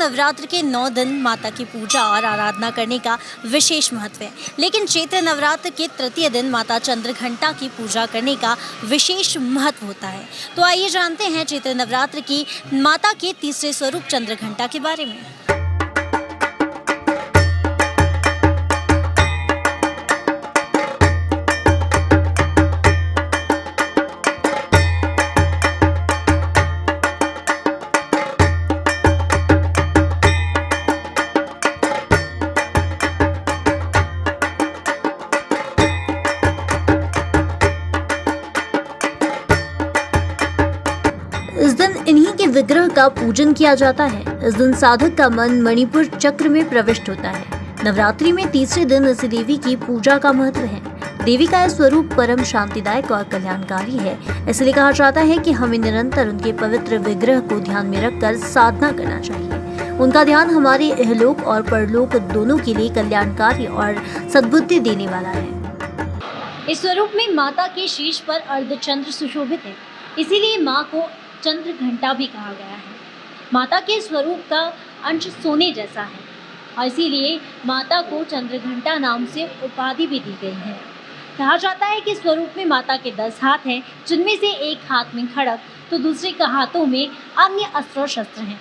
नवरात्र के 9 दिन माता की पूजा और आराधना करने का विशेष महत्व है। लेकिन चैत्र नवरात्र के तृतीय दिन माता चंद्रघंटा की पूजा करने का विशेष महत्व होता है। तो आइए जानते हैं चैत्र नवरात्र की माता के तीसरे स्वरूप चंद्रघंटा के बारे में। इस दिन इन्हीं के विग्रह का पूजन किया जाता है। इस दिन साधक का मन मणिपुर चक्र में प्रविष्ट होता है। नवरात्रि में तीसरे दिन इस देवी की पूजा का महत्व है। देवी का यह स्वरूप परम शांतिदायक और कल्याणकारी है। इसलिए कहा जाता है कि हमें निरंतर उनके पवित्र विग्रह को ध्यान में रखकर साधना करना चाहिए। उनका ध्यान हमारे इहलोक और परलोक दोनों के लिए कल्याणकारी और सद्बुद्धि देने वाला है। इस स्वरूप में माता के शीर्ष पर अर्धचंद्र सुशोभित है, इसीलिए माँ को चंद्रघंटा भी कहा गया है। माता के स्वरूप का अंश सोने जैसा है और इसीलिए माता को चंद्रघंटा नाम से उपाधि भी दी गई है। कहा जाता है कि स्वरूप में माता के 10 हाथ हैं, जिनमें से एक हाथ में खड़ग तो दूसरे का हाथों में अन्य अस्त्र शस्त्र हैं।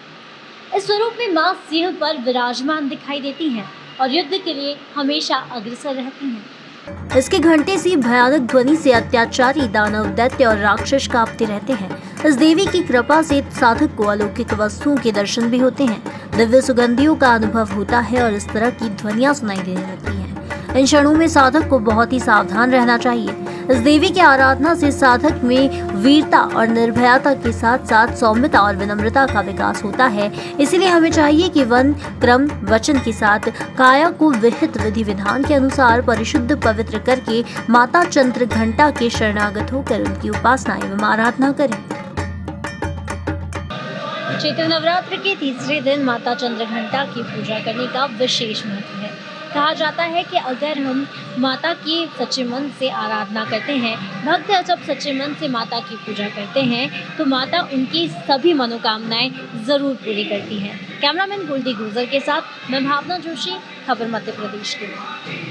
इस स्वरूप में माँ सिंह पर विराजमान दिखाई देती हैं और युद्ध के लिए हमेशा अग्रसर रहती हैं। इसके घंटे से भयानक ध्वनि से अत्याचारी दानव, दैत्य और राक्षस कांपते रहते हैं। इस देवी की कृपा से साधक को अलौकिक वस्तुओं के दर्शन भी होते हैं, दिव्य सुगंधियों का अनुभव होता है और इस तरह की ध्वनियां सुनाई देने लगती हैं। इन क्षणों में साधक को बहुत ही सावधान रहना चाहिए। इस देवी की आराधना से साधक में वीरता और निर्भयता के साथ साथ सौम्यता और विनम्रता का विकास होता है। इसलिए हमें चाहिए कि वन, क्रम, वचन के साथ काया को विहित विधि विधान के अनुसार परिशुद्ध पवित्र करके माता चंद्रघंटा के शरणागत होकर उनकी उपासना एवं आराधना करें। चैत्र नवरात्र के तीसरे दिन माता चंद्रघंटा की पूजा करने का विशेष महत्व है। कहा जाता है कि अगर हम माता की सच्चे मन से आराधना करते हैं, भक्त जब सच्चे मन से माता की पूजा करते हैं तो माता उनकी सभी मनोकामनाएं जरूर पूरी करती हैं। कैमरामैन गोल्डी गुजर के साथ मैं भावना जोशी, खबर मध्य प्रदेश के लिए।